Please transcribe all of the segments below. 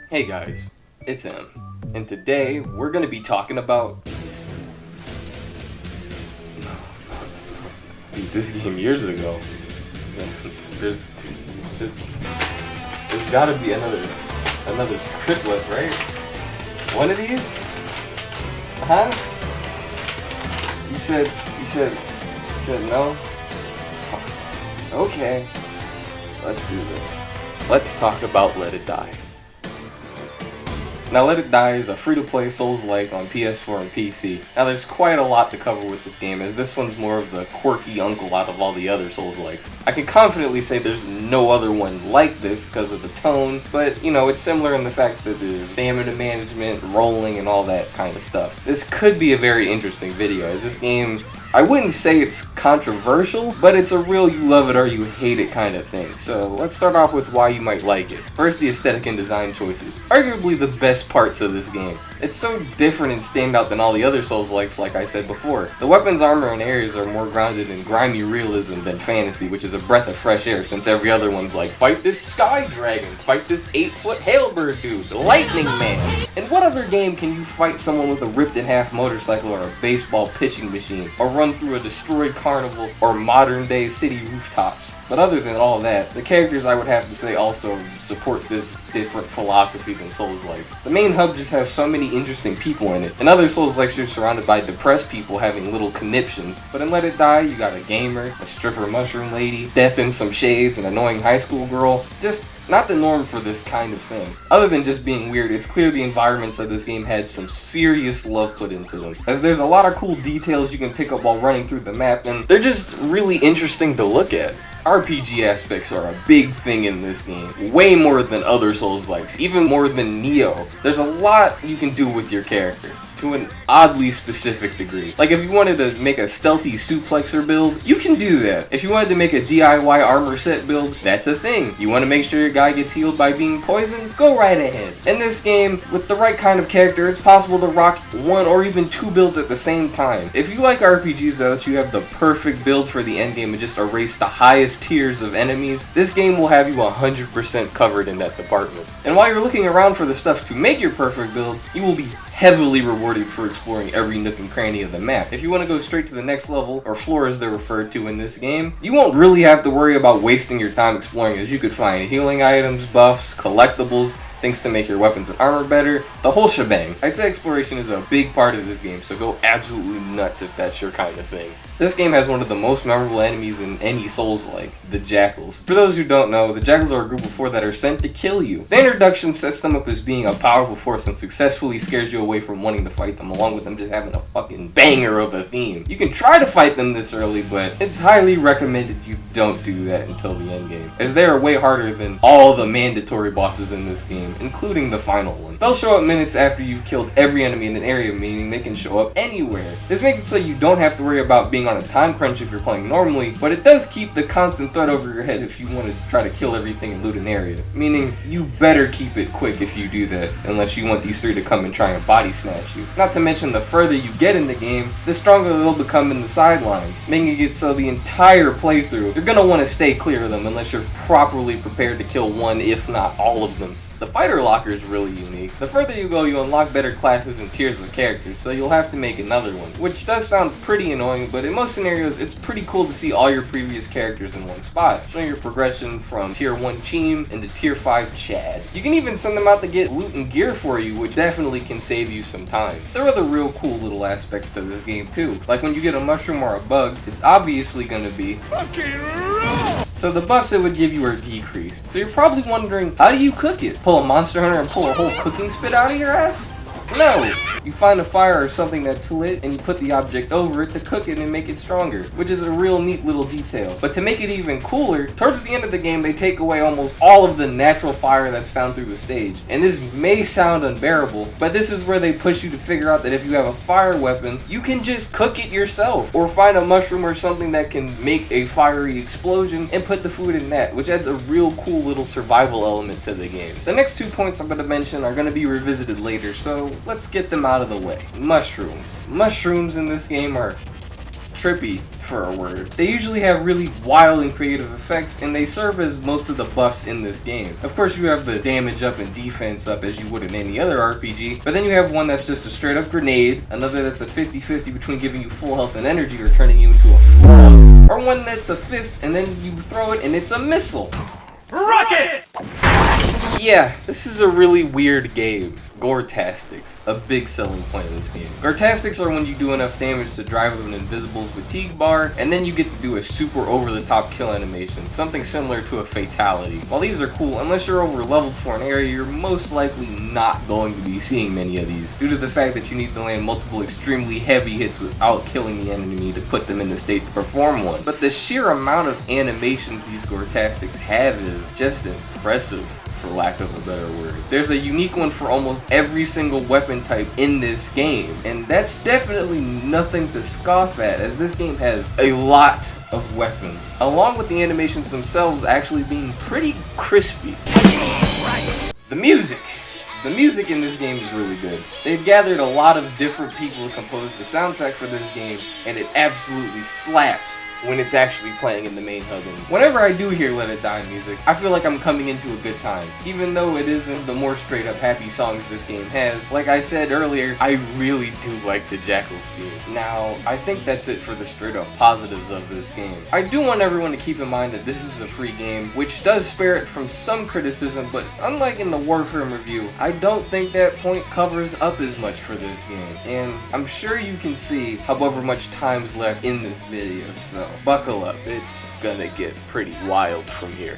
Hey guys, it's M, and today we're gonna be talking about this game years ago. there's, there's, there's gotta be another script left, right? One of these? Huh? You said no? Fuck. Okay, let's do this. Let's talk about Let It Die. Now, Let It Die is a free-to-play Souls-like on PS4 and PC. Now, there's quite a lot to cover with this game, as this one's more of the quirky uncle out of all the other Souls-likes. I can confidently say there's no other one like this because of the tone, but, you know, it's similar in the fact that there's stamina management, rolling, and all that kind of stuff. This could be a very interesting video, as this game, I wouldn't say it's controversial, but it's a real you love it or you hate it kind of thing. So let's start off with why you might like it. First, the aesthetic and design choices. Arguably the best parts of this game. It's so different and stand out than all the other Souls-likes, like I said before. The weapons, armor, and areas are more grounded in grimy realism than fantasy, which is a breath of fresh air since every other one's like, fight this sky dragon, fight this 8-foot hailbird dude, the lightning man. In what other game can you fight someone with a ripped in half motorcycle or a baseball pitching machine, or run through a destroyed carnival or modern day city rooftops? But other than all that, the characters I would have to say also support this different philosophy than Souls-likes. The main hub just has so many interesting people in it. In other Souls-likes you're surrounded by depressed people having little conniptions, but in Let It Die you got a gamer, a stripper mushroom lady, death in some shades, an annoying high school girl. Just not the norm for this kind of thing. Other than just being weird, it's clear the environments of this game had some serious love put into them, as there's a lot of cool details you can pick up while running through the map, and they're just really interesting to look at. RPG aspects are a big thing in this game, way more than other Souls-likes, even more than Neo. There's a lot you can do with your character, to an oddly specific degree. Like if you wanted to make a stealthy suplexer build, you can do that. If you wanted to make a DIY armor set build, that's a thing. You want to make sure your guy gets healed by being poisoned? Go right ahead. In this game, with the right kind of character, it's possible to rock one or even two builds at the same time. If you like RPGs that let you have the perfect build for the endgame and just erase the highest tiers of enemies, this game will have you 100% covered in that department. And while you're looking around for the stuff to make your perfect build, you will be heavily rewarded for exploring every nook and cranny of the map. If you want to go straight to the next level, or floor as they're referred to in this game, you won't really have to worry about wasting your time exploring, as you could find healing items, buffs, collectibles, things to make your weapons and armor better, the whole shebang. I'd say exploration is a big part of this game, so go absolutely nuts if that's your kind of thing. This game has one of the most memorable enemies in any Souls-like, the Jackals. For those who don't know, the Jackals are a group of 4 that are sent to kill you. The introduction sets them up as being a powerful force and successfully scares you away from wanting to fight them, along with them just having a fucking banger of a theme. You can try to fight them this early, but it's highly recommended you don't do that until the endgame, as they are way harder than all the mandatory bosses in this game, including the final one. They'll show up minutes after you've killed every enemy in an area, meaning they can show up anywhere. This makes it so you don't have to worry about being on a time crunch if you're playing normally, but it does keep the constant threat over your head if you want to try to kill everything and loot an area, meaning you better keep it quick if you do that, unless you want these 3 to come and try and body snatch you. Not to mention, the further you get in the game, the stronger they'll become in the sidelines, making it so the entire playthrough, you're gonna want to stay clear of them unless you're properly prepared to kill one, if not all of them. The fighter locker is really unique. The further you go, you unlock better classes and tiers of characters, so you'll have to make another one, which does sound pretty annoying, but in most scenarios, it's pretty cool to see all your previous characters in one spot, showing your progression from Tier 1 Cheem into Tier 5 Chad. You can even send them out to get loot and gear for you, which definitely can save you some time. There are other real cool little aspects to this game too, like when you get a mushroom or a bug, it's obviously gonna be fucking raw! So the buffs it would give you are decreased. So you're probably wondering, how do you cook it? Pull a Monster Hunter and pull a whole cooking spit out of your ass? No! You find a fire or something that's lit and you put the object over it to cook it and make it stronger, which is a real neat little detail. But to make it even cooler, towards the end of the game they take away almost all of the natural fire that's found through the stage. And this may sound unbearable, but this is where they push you to figure out that if you have a fire weapon, you can just cook it yourself, or find a mushroom or something that can make a fiery explosion and put the food in that, which adds a real cool little survival element to the game. The next 2 points I'm going to mention are going to be revisited later, so let's get them out of the way. Mushrooms. Mushrooms in this game are trippy for a word. They usually have really wild and creative effects, and they serve as most of the buffs in this game. Of course, you have the damage up and defense up as you would in any other RPG, but then you have one that's just a straight up grenade, another that's a 50-50 between giving you full health and energy or turning you into a frog, or one that's a fist and then you throw it and it's a missile. Rocket! Yeah, this is a really weird game. Gore-tastics, a big selling point of this game. Gore-tastics are when you do enough damage to drive up an invisible fatigue bar, and then you get to do a super over-the-top kill animation, something similar to a fatality. While these are cool, unless you're over-leveled for an area, you're most likely not going to be seeing many of these, due to the fact that you need to land multiple extremely heavy hits without killing the enemy to put them in the state to perform one. But the sheer amount of animations these Gore-tastics have is just impressive, for lack of a better word. There's a unique one for almost every single weapon type in this game, and that's definitely nothing to scoff at, as this game has a lot of weapons, along with the animations themselves actually being pretty crispy. The music. The music in this game is really good. They've gathered a lot of different people to compose the soundtrack for this game, and it absolutely slaps when it's actually playing in the main hub. And whenever I do hear Let It Die music, I feel like I'm coming into a good time. Even though it isn't the more straight up happy songs this game has, like I said earlier, I really do like the Jackal's theme. Now, I think that's it for the straight up positives of this game. I do want everyone to keep in mind that this is a free game, which does spare it from some criticism, but unlike in the Warframe review, I don't think that point covers up as much for this game. And I'm sure you can see however much time's left in this video, so buckle up, it's gonna get pretty wild from here.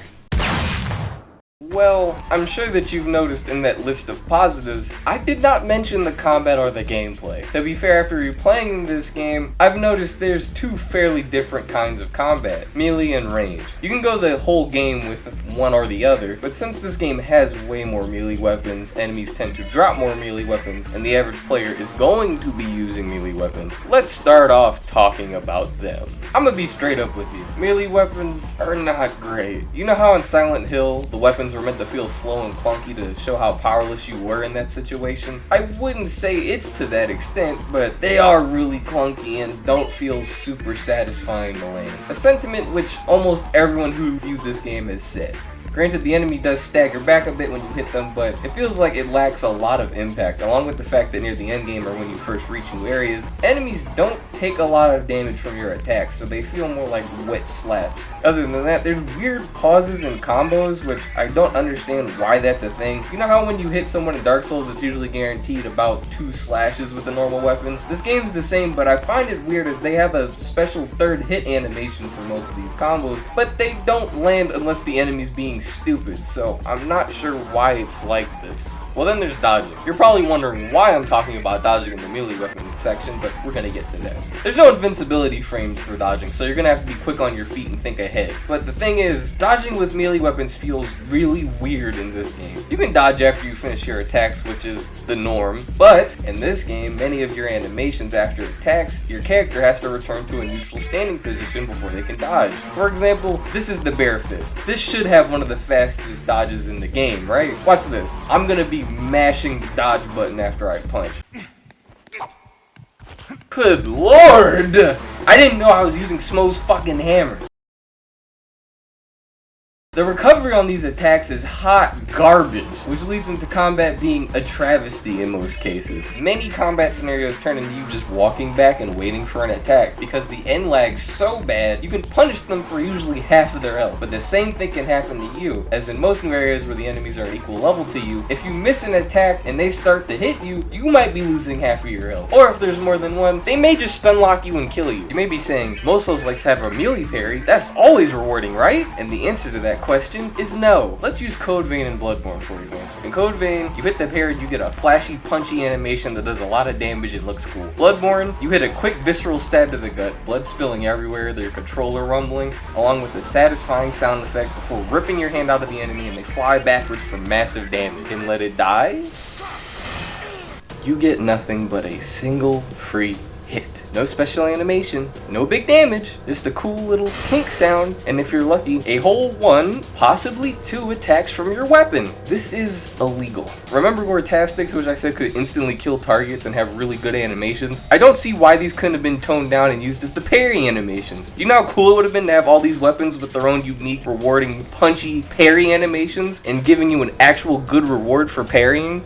Well, I'm sure that you've noticed in that list of positives, I did not mention the combat or the gameplay. To be fair, after replaying this game, I've noticed there's two fairly different kinds of combat, melee and ranged. You can go the whole game with one or the other, but since this game has way more melee weapons, enemies tend to drop more melee weapons, and the average player is going to be using melee weapons, let's start off talking about them. I'm gonna be straight up with you. Melee weapons are not great. You know how in Silent Hill, the weapons were meant to feel slow and clunky to show how powerless you were in that situation? I wouldn't say it's to that extent, but they are really clunky and don't feel super satisfying to land. A sentiment which almost everyone who reviewed this game has said. Granted, the enemy does stagger back a bit when you hit them, but it feels like it lacks a lot of impact, along with the fact that near the end game or when you first reach new areas, enemies don't take a lot of damage from your attacks, so they feel more like wet slaps. Other than that, there's weird pauses and combos, which I don't understand why that's a thing. You know how when you hit someone in Dark Souls, it's usually guaranteed about 2 slashes with a normal weapon? This game's the same, but I find it weird as they have a special third hit animation for most of these combos, but they don't land unless the enemy's being stupid, so I'm not sure why it's like this. Well, then there's dodging. You're probably wondering why I'm talking about dodging in the melee weapon section, but we're gonna get to that. There's no invincibility frames for dodging, so you're gonna have to be quick on your feet and think ahead. But the thing is, dodging with melee weapons feels really weird in this game. You can dodge after you finish your attacks, which is the norm, but in this game, many of your animations after attacks, your character has to return to a neutral standing position before they can dodge. For example, this is the Bear Fist. This should have one of the fastest dodges in the game, right? Watch this. I'm gonna be mashing the dodge button after I punch. Good lord! I didn't know I was using Smo's fucking hammer. The recovery on these attacks is hot garbage, which leads into combat being a travesty in most cases. Many combat scenarios turn into you just walking back and waiting for an attack, because the end lag's so bad, you can punish them for usually half of their health. But the same thing can happen to you, as in most new areas where the enemies are at equal level to you, if you miss an attack and they start to hit you, you might be losing half of your health. Or if there's more than one, they may just stun lock you and kill you. You may be saying, most Souls-likes have a melee parry, that's always rewarding, right? And the answer to that question is no. Let's use Code Vein and Bloodborne for example. In Code Vein, you hit the parry, you get a flashy, punchy animation that does a lot of damage and looks cool. Bloodborne, you hit a quick visceral stab to the gut, blood spilling everywhere, their controller rumbling, along with a satisfying sound effect before ripping your hand out of the enemy and they fly backwards for massive damage. And Let It Die? You get nothing but a single free hit. No special animation, no big damage, just a cool little tink sound, and if you're lucky, a whole 1, possibly 2 attacks from your weapon. This is illegal. Remember Gortastics, which I said could instantly kill targets and have really good animations? I don't see why these couldn't have been toned down and used as the parry animations. You know how cool it would have been to have all these weapons with their own unique, rewarding, punchy parry animations and giving you an actual good reward for parrying?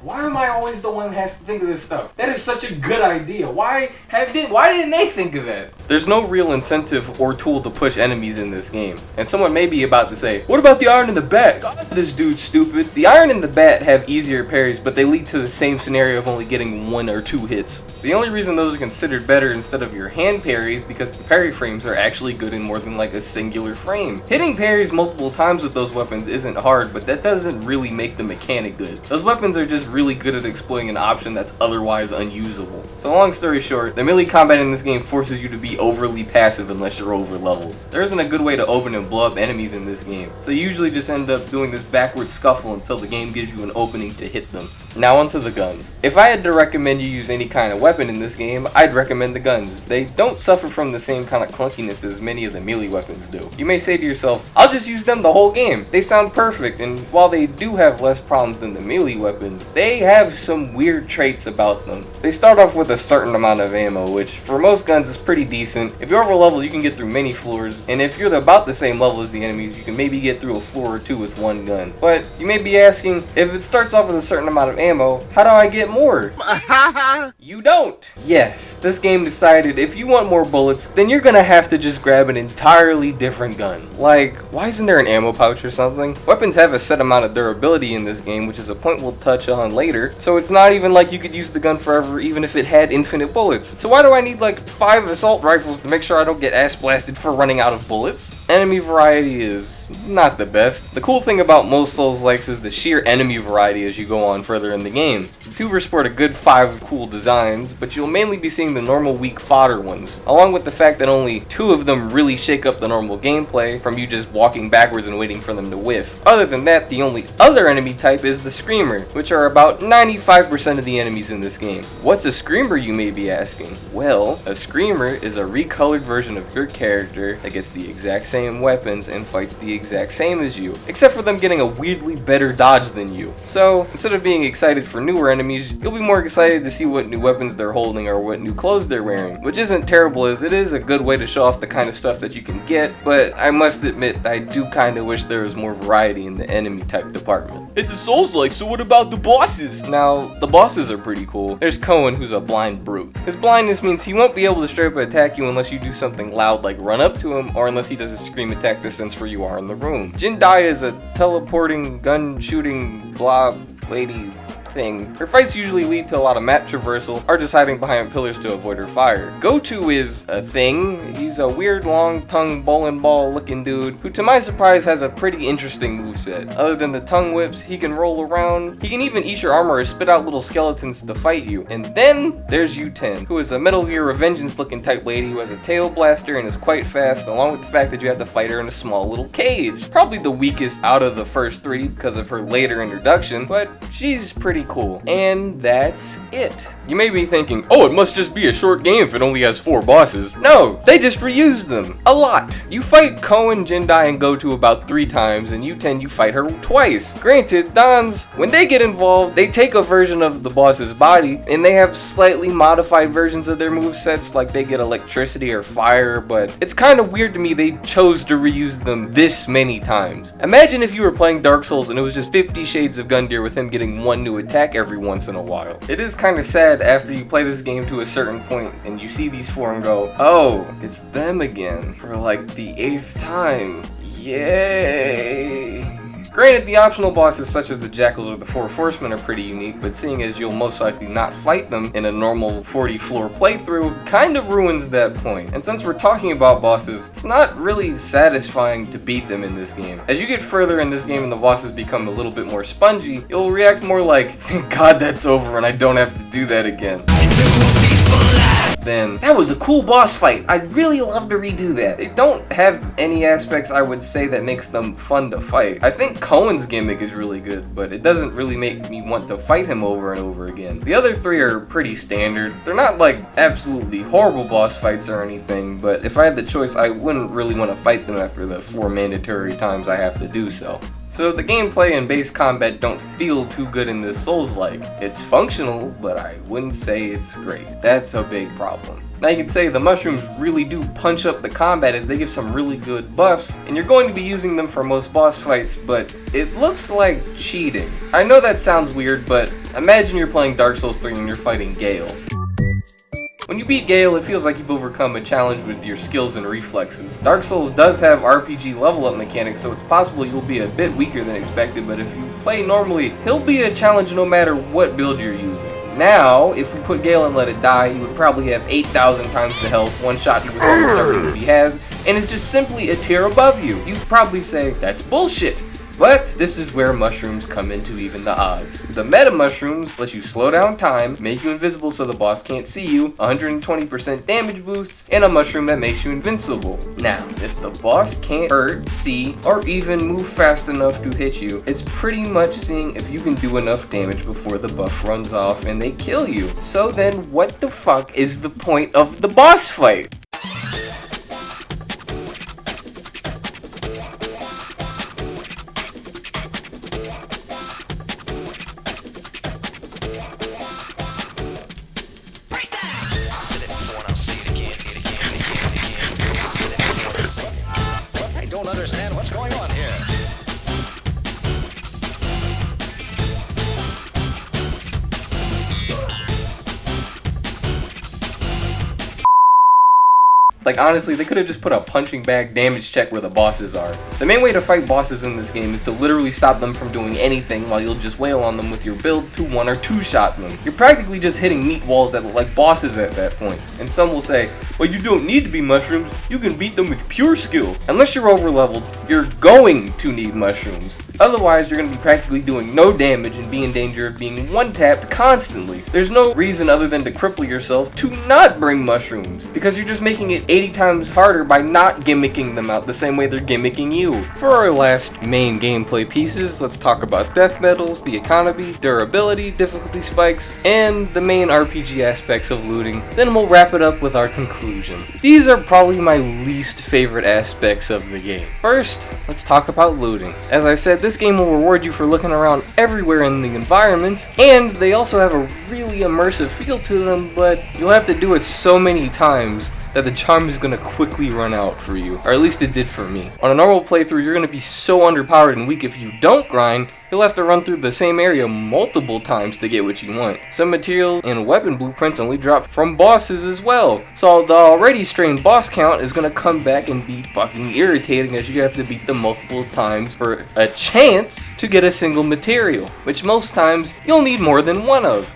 Why am I always the one that has to think of this stuff? That is such a good idea. Why didn't they think of that? There's no real incentive or tool to push enemies in this game. And someone may be about to say, what about the iron and the bat? God, this dude's stupid. The iron and the bat have easier parries, but they lead to the same scenario of only getting 1 or 2 hits. The only reason those are considered better instead of your hand parries because the parry frames are actually good in more than like a singular frame. Hitting parries multiple times with those weapons isn't hard, but that doesn't really make the mechanic good. Those weapons are just really good at exploiting an option that's otherwise unusable. So long story short, the melee combat in this game forces you to be overly passive unless you're over leveled. There isn't a good way to open and blow up enemies in this game, so you usually just end up doing this backward scuffle until the game gives you an opening to hit them. Now onto the guns. If I had to recommend you use any kind of weapon in this game, I'd recommend the guns. They don't suffer from the same kind of clunkiness as many of the melee weapons do. You may say to yourself, I'll just use them the whole game. They sound perfect, and while they do have less problems than the melee weapons, they have some weird traits about them. They start off with a certain amount of ammo, which for most guns is pretty decent. If you're over level, you can get through many floors, and if you're about the same level as the enemies, you can maybe get through a floor or 2 with 1 gun. But you may be asking, if it starts off with a certain amount of ammo, how do I get more? You don't. Yes, this game decided if you want more bullets, then you're gonna have to just grab an entirely different gun. Like, why isn't there an ammo pouch or something? Weapons have a set amount of durability in this game, which is a point we'll touch on later, so it's not even like you could use the gun forever even if it had infinite bullets. So why do I need like 5 assault rifles to make sure I don't get ass blasted for running out of bullets? Enemy variety is not the best. The cool thing about most Souls-likes is the sheer enemy variety as you go on further in the game. Tubers sport a good 5 cool designs, but you'll mainly be seeing the normal weak fodder ones, along with the fact that only 2 of them really shake up the normal gameplay from you just walking backwards and waiting for them to whiff. Other than that, the only other enemy type is the Screamer, which are about 95% of the enemies in this game. What's a Screamer, you may be asking? Well, a Screamer is a recolored version of your character that gets the exact same weapons and fights the exact same as you, except for them getting a weirdly better dodge than you. So, instead of being excited for newer enemies, you'll be more excited to see what new weapons they're holding or what new clothes they're wearing, which isn't terrible as it is a good way to show off the kind of stuff that you can get, but I must admit I do kinda wish there was more variety in the enemy type department. It's a Souls-like, so what about the bosses? Now, the bosses are pretty cool. There's Cohen, who's a blind brute. His blindness means he won't be able to straight up attack you unless you do something loud like run up to him, or unless he does a scream attack distance where you are in the room. Jindai is a teleporting, gun-shooting blob lady thing. Her fights usually lead to a lot of map traversal or just hiding behind pillars to avoid her fire. Gotu is a thing. He's a weird long-tongued bowling ball looking dude who to my surprise has a pretty interesting moveset. Other than the tongue whips, he can roll around. He can even eat your armor or spit out little skeletons to fight you. And then there's U10, who is a Metal Gear Revengeance looking type lady who has a tail blaster and is quite fast, along with the fact that you have to fight her in a small little cage. Probably the weakest out of the first 3 because of her later introduction, but she's pretty cool. And that's it. You may be thinking, oh, it must just be a short game if it only has 4 bosses. No, they just reuse them. A lot. You fight Cohen, Jindai, and Gotu about 3 times, and U10 you fight her twice. Granted, Dons, when they get involved, they take a version of the boss's body, and they have slightly modified versions of their movesets, like they get electricity or fire, but it's kind of weird to me they chose to reuse them this many times. Imagine if you were playing Dark Souls and it was just 50 Shades of Gundyr with him getting 1 new attack every once in a while. It is kind of sad after you play this game to a certain point and you see these 4 and go, oh, it's them again for like the 8th time. Yay! Granted, the optional bosses such as the Jackals or the 4 Horsemen are pretty unique, but seeing as you'll most likely not fight them in a normal 40 floor playthrough kind of ruins that point. And since we're talking about bosses, it's not really satisfying to beat them in this game. As you get further in this game and the bosses become a little bit more spongy, you'll react more like, thank God that's over and I don't have to do that again. then that was a cool boss fight. I'd really love to redo that. They don't have any aspects I would say that makes them fun to fight. I think Cohen's gimmick is really good, but it doesn't really make me want to fight him over and over again. The other three are pretty standard. They're not like absolutely horrible boss fights or anything, but if I had the choice, I wouldn't really want to fight them after the 4 mandatory times I have to do so. So the gameplay and base combat don't feel too good in this Souls-like. It's functional, but I wouldn't say it's great. That's a big problem. Now you can say the mushrooms really do punch up the combat as they give some really good buffs, and you're going to be using them for most boss fights, but it looks like cheating. I know that sounds weird, but imagine you're playing Dark Souls 3 and you're fighting Gale. When you beat Gale, it feels like you've overcome a challenge with your skills and reflexes. Dark Souls does have RPG level up mechanics, so it's possible you'll be a bit weaker than expected, but if you play normally, he'll be a challenge no matter what build you're using. Now, if we put Gale and let it die, he would probably have 8,000 times the health, one-shot you with almost everything he has, and is just simply a tier above you. You'd probably say, that's bullshit. But this is where mushrooms come into even the odds. The meta mushrooms let you slow down time, make you invisible so the boss can't see you, 120% damage boosts, and a mushroom that makes you invincible. Now, if the boss can't hurt, see, or even move fast enough to hit you, it's pretty much seeing if you can do enough damage before the buff runs off and they kill you. So then what the fuck is the point of the boss fight? Don't understand what's going on here. Like honestly, they could have just put a punching bag damage check where the bosses are. The main way to fight bosses in this game is to literally stop them from doing anything while you'll just wail on them with your build to 1 or 2 shot them. You're practically just hitting meat walls that look like bosses at that point. And some will say, well, you don't need to be mushrooms, you can beat them with pure skill. Unless you're over leveled, you're going to need mushrooms. Otherwise, you're going to be practically doing no damage and be in danger of being one-tapped constantly. There's no reason other than to cripple yourself to not bring mushrooms, because you're just making it 80 times harder by not gimmicking them out the same way they're gimmicking you. For our last main gameplay pieces, let's talk about death metals, the economy, durability, difficulty spikes, and the main RPG aspects of looting. Then we'll wrap it up with our conclusion. These are probably my least favorite aspects of the game. First, let's talk about looting. As I said, this game will reward you for looking around everywhere in the environments, and they also have a really immersive feel to them, but you'll have to do it so many times that the charm is going to quickly run out for you, or at least it did for me. On a normal playthrough, you're going to be so underpowered and weak if you don't grind, you'll have to run through the same area multiple times to get what you want. Some materials and weapon blueprints only drop from bosses as well, so the already strained boss count is going to come back and be fucking irritating as you have to beat them multiple times for a chance to get a single material, which most times you'll need more than one of.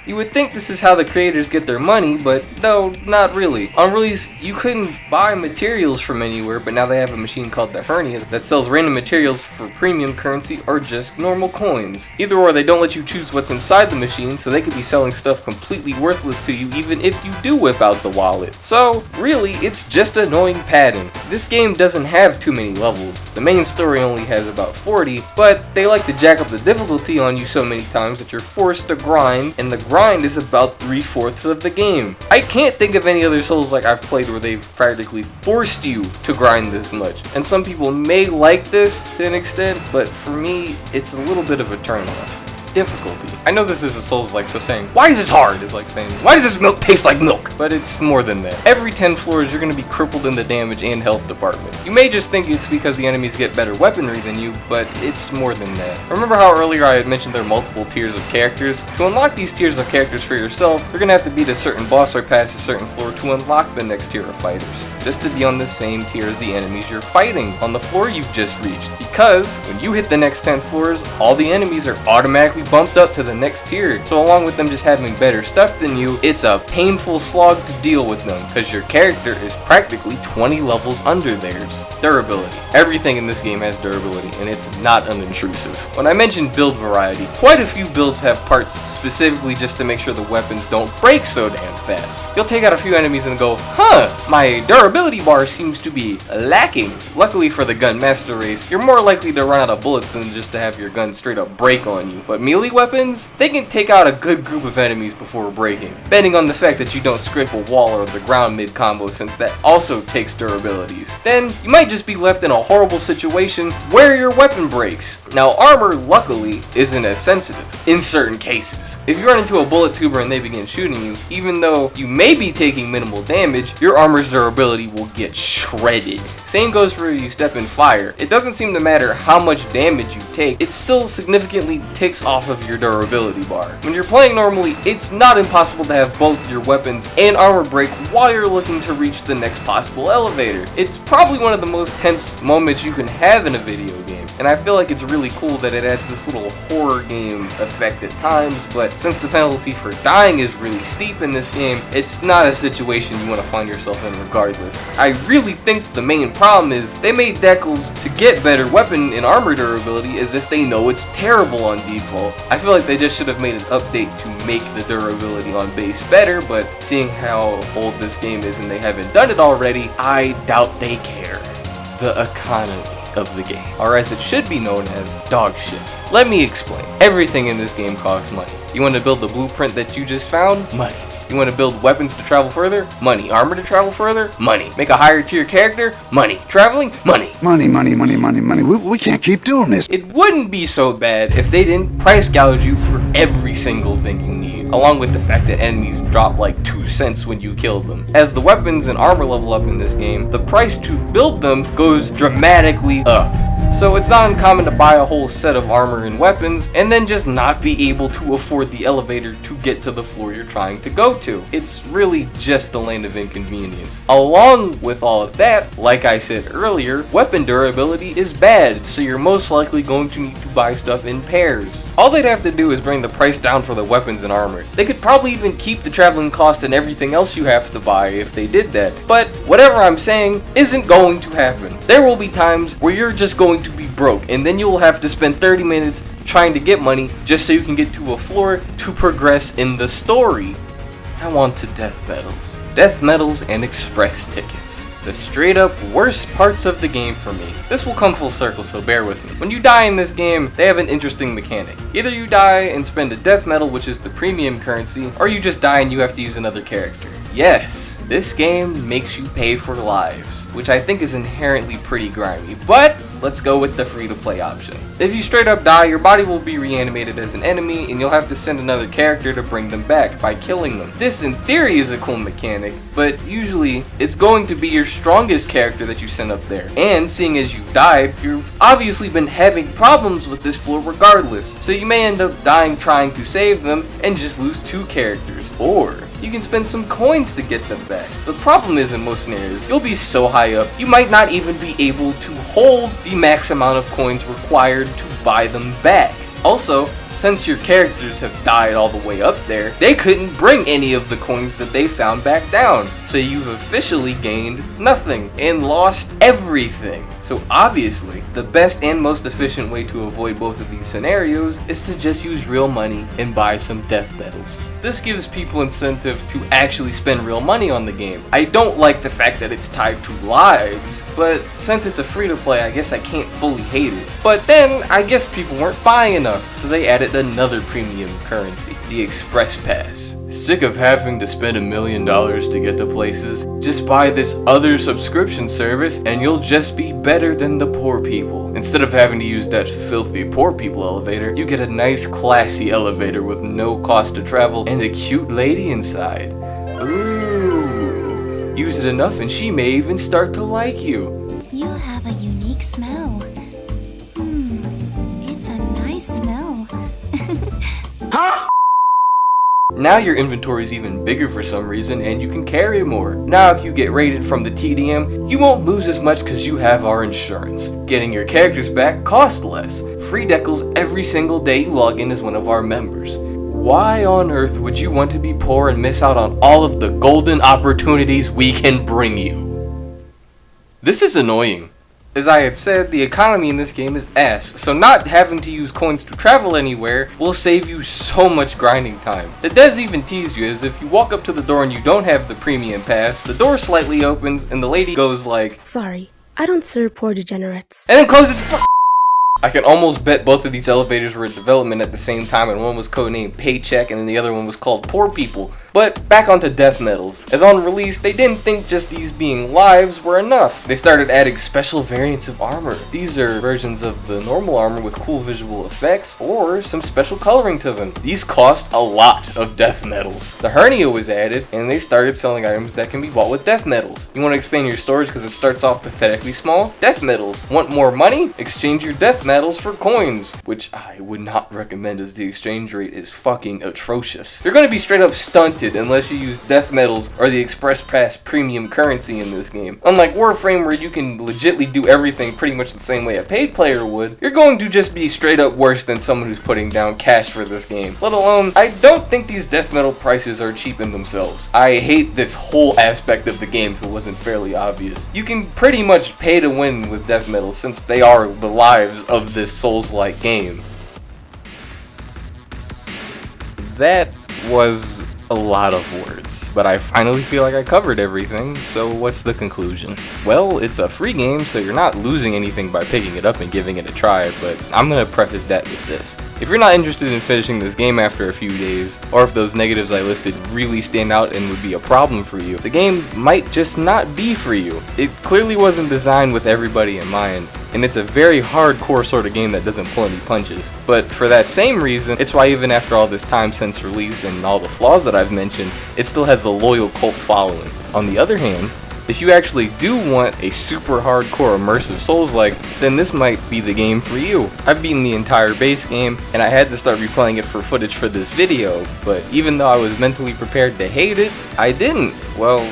You would think this is how the creators get their money, but no, not really. On release, you couldn't buy materials from anywhere, but now they have a machine called the Hernia that sells random materials for premium currency or just normal coins. Either or, they don't let you choose what's inside the machine, so they could be selling stuff completely worthless to you even if you do whip out the wallet. So, really, it's just annoying padding. This game doesn't have too many levels. The main story only has about 40, but they like to jack up the difficulty on you so many times that you're forced to grind, and the grind is about 3/4 of the game. I can't think of any other Souls like I've played where they've practically forced you to grind this much. And some people may like this to an extent, but for me, it's a little bit of a turn-off. Difficulty. I know this is a Souls-like, so saying, why is this hard? Is like saying, why does this milk taste like milk? But it's more than that. Every 10 floors, you're going to be crippled in the damage and health department. You may just think it's because the enemies get better weaponry than you, but it's more than that. Remember how earlier I had mentioned there are multiple tiers of characters? To unlock these tiers of characters for yourself, you're going to have to beat a certain boss or pass a certain floor to unlock the next tier of fighters, just to be on the same tier as the enemies you're fighting on the floor you've just reached. Because when you hit the next 10 floors, all the enemies are automatically be bumped up to the next tier. So along with them just having better stuff than you, it's a painful slog to deal with them because your character is practically 20 levels under theirs. Durability. Everything in this game has durability, and it's not unintrusive. When I mentioned build variety, quite a few builds have parts specifically just to make sure the weapons don't break so damn fast. You'll take out a few enemies and go, huh, my durability bar seems to be lacking. Luckily for the gun master race, you're more likely to run out of bullets than just to have your gun straight up break on you. But melee weapons, they can take out a good group of enemies before breaking, depending on the fact that you don't scrape a wall or the ground mid combo, since that also takes durabilities. Then you might just be left in a horrible situation where your weapon breaks. Now armor, luckily, isn't as sensitive in certain cases. If you run into a bullet tuber and they begin shooting you, even though you may be taking minimal damage, your armor's durability will get shredded. Same goes for if you step in fire. It doesn't seem to matter how much damage you take, it still significantly ticks off of your durability bar. When you're playing normally, it's not impossible to have both your weapons and armor break while you're looking to reach the next possible elevator. It's probably one of the most tense moments you can have in a video game, and I feel like it's really cool that it adds this little horror game effect at times, but since the penalty for dying is really steep in this game, it's not a situation you want to find yourself in regardless. I really think the main problem is they made decals to get better weapon and armor durability as if they know it's terrible on default. I feel like they just should have made an update to make the durability on base better, but seeing how old this game is and they haven't done it already, I doubt they care. The economy of the game, or as it should be known as, dog shit. Let me explain. Everything in this game costs money. You want to build the blueprint that you just found? Money. You want to build weapons to travel further? Money. Armor to travel further? Money. Make a higher tier character? Money. Traveling? Money. Money, money, money, money, money. We can't keep doing this. It wouldn't be so bad if they didn't price gouge you for every single thing you need, along with the fact that enemies drop like 2 cents when you kill them. As the weapons and armor level up in this game, the price to build them goes dramatically up. So it's not uncommon to buy a whole set of armor and weapons and then just not be able to afford the elevator to get to the floor you're trying to go to. It's really just the land of inconvenience. Along with all of that, like I said earlier, weapon durability is bad, so you're most likely going to need to buy stuff in pairs. All they'd have to do is bring the price down for the weapons and armor. They could probably even keep the traveling cost and everything else you have to buy if they did that. But whatever I'm saying isn't going to happen. There will be times where you're just going to be broke, and then you will have to spend 30 minutes trying to get money just so you can get to a floor to progress in the story. Now on to death medals. Death medals and express tickets. The straight up worst parts of the game for me. This will come full circle, so bear with me. When you die in this game, they have an interesting mechanic. Either you die and spend a death medal, which is the premium currency, or you just die and you have to use another character. Yes, this game makes you pay for lives, which I think is inherently pretty grimy, but let's go with the free-to-play option. If you straight up die, your body will be reanimated as an enemy, and you'll have to send another character to bring them back by killing them. This in theory is a cool mechanic, but usually it's going to be your strongest character that you send up there. And seeing as you've died, you've obviously been having problems with this floor regardless, so you may end up dying trying to save them and just lose 2 characters. Or you can spend some coins to get them back. The problem is, in most scenarios, you'll be so high up, you might not even be able to hold the max amount of coins required to buy them back. Also, since your characters have died all the way up there, they couldn't bring any of the coins that they found back down. So you've officially gained nothing and lost everything. So obviously, the best and most efficient way to avoid both of these scenarios is to just use real money and buy some death medals. This gives people incentive to actually spend real money on the game. I don't like the fact that it's tied to lives, but since it's a free-to-play, I guess I can't fully hate it. But then, I guess people weren't buying enough, so they added another premium currency, the Express Pass. Sick of having to spend $1 million to get to places? Just buy this other subscription service and you'll just be better than the poor people. Instead of having to use that filthy poor people elevator, you get a nice classy elevator with no cost to travel and a cute lady inside. Ooh. Use it enough and she may even start to like you. You have a unique smell. It's a nice smell. Huh? Now your inventory is even bigger for some reason and you can carry more. Now if you get raided from the TDM, you won't lose as much because you have our insurance. Getting your characters back costs less. Free decals every single day you log in as one of our members. Why on earth would you want to be poor and miss out on all of the golden opportunities we can bring you? This is annoying. As I had said, the economy in this game is ass, so not having to use coins to travel anywhere will save you so much grinding time. The devs even tease you as if you walk up to the door and you don't have the premium pass, the door slightly opens and the lady goes like, "Sorry, I don't serve poor degenerates." and then closes the I can almost bet both of these elevators were in development at the same time, and one was codenamed Paycheck and then the other one was called Poor People. But back onto death medals. As on release, they didn't think just these being lives were enough. They started adding special variants of armor. These are versions of the normal armor with cool visual effects or some special coloring to them. These cost a lot of death medals. The hernia was added and they started selling items that can be bought with death medals. You want to expand your storage because it starts off pathetically small? Death medals. Want more money? Exchange your death medals for coins, which I would not recommend as the exchange rate is fucking atrocious. You're going to be straight up stunted unless you use death medals or the express pass premium currency in this game. Unlike Warframe where you can legitly do everything pretty much the same way a paid player would, you're going to just be straight up worse than someone who's putting down cash for this game. Let alone, I don't think these death medal prices are cheap in themselves. I hate this whole aspect of the game if it wasn't fairly obvious. You can pretty much pay to win with death medals since they are the lives of this Souls-like game. That was a lot of words, but I finally feel like I covered everything, so what's the conclusion? Well, it's a free game, so you're not losing anything by picking it up and giving it a try, but I'm gonna preface that with this. If you're not interested in finishing this game after a few days, or if those negatives I listed really stand out and would be a problem for you, the game might just not be for you. It clearly wasn't designed with everybody in mind, and it's a very hardcore sort of game that doesn't pull any punches. But for that same reason, it's why even after all this time since release and all the flaws that I've mentioned, it still has a loyal cult following. On the other hand, if you actually do want a super hardcore immersive Souls-like, then this might be the game for you. I've beaten the entire base game, and I had to start replaying it for footage for this video, but even though I was mentally prepared to hate it, I didn't. Well,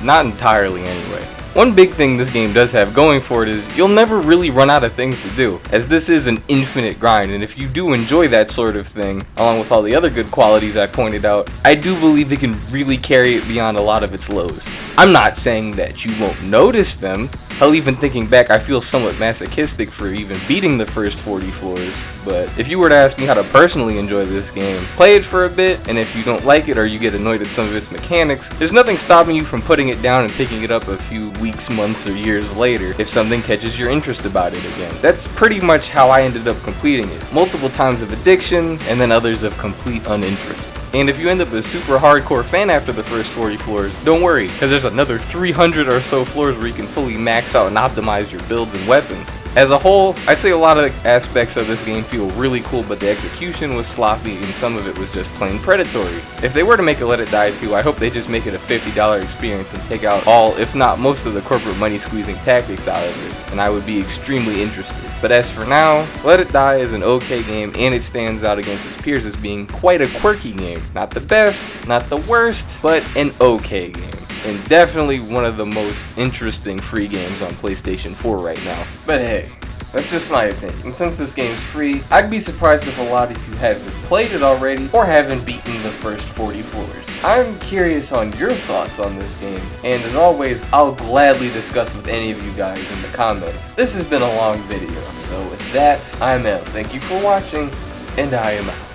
not entirely anyway. One big thing this game does have going for it is you'll never really run out of things to do, as this is an infinite grind, and if you do enjoy that sort of thing, along with all the other good qualities I pointed out, I do believe it can really carry it beyond a lot of its lows. I'm not saying that you won't notice them. Hell, even thinking back, I feel somewhat masochistic for even beating the first 40 floors, but if you were to ask me how to personally enjoy this game, play it for a bit, and if you don't like it or you get annoyed at some of its mechanics, there's nothing stopping you from putting it down and picking it up a few weeks, months, or years later if something catches your interest about it again. That's pretty much how I ended up completing it. Multiple times of addiction, and then others of complete uninterest. And if you end up a super hardcore fan after the first 40 floors, don't worry, because there's another 300 or so floors where you can fully max out and optimize your builds and weapons. As a whole, I'd say a lot of aspects of this game feel really cool, but the execution was sloppy and some of it was just plain predatory. If they were to make a Let It Die 2, I hope they just make it a $50 experience and take out all, if not most of the corporate money squeezing tactics out of it, and I would be extremely interested. But as for now, Let It Die is an okay game and it stands out against its peers as being quite a quirky game. Not the best, not the worst, but an okay game. And definitely one of the most interesting free games on PlayStation 4 right now. But hey, that's just my opinion. And since this game's free, I'd be surprised if a lot of you haven't played it already or haven't beaten the first 40 floors. I'm curious on your thoughts on this game, and as always, I'll gladly discuss with any of you guys in the comments. This has been a long video, so with that, I'm out. Thank you for watching, and I am out.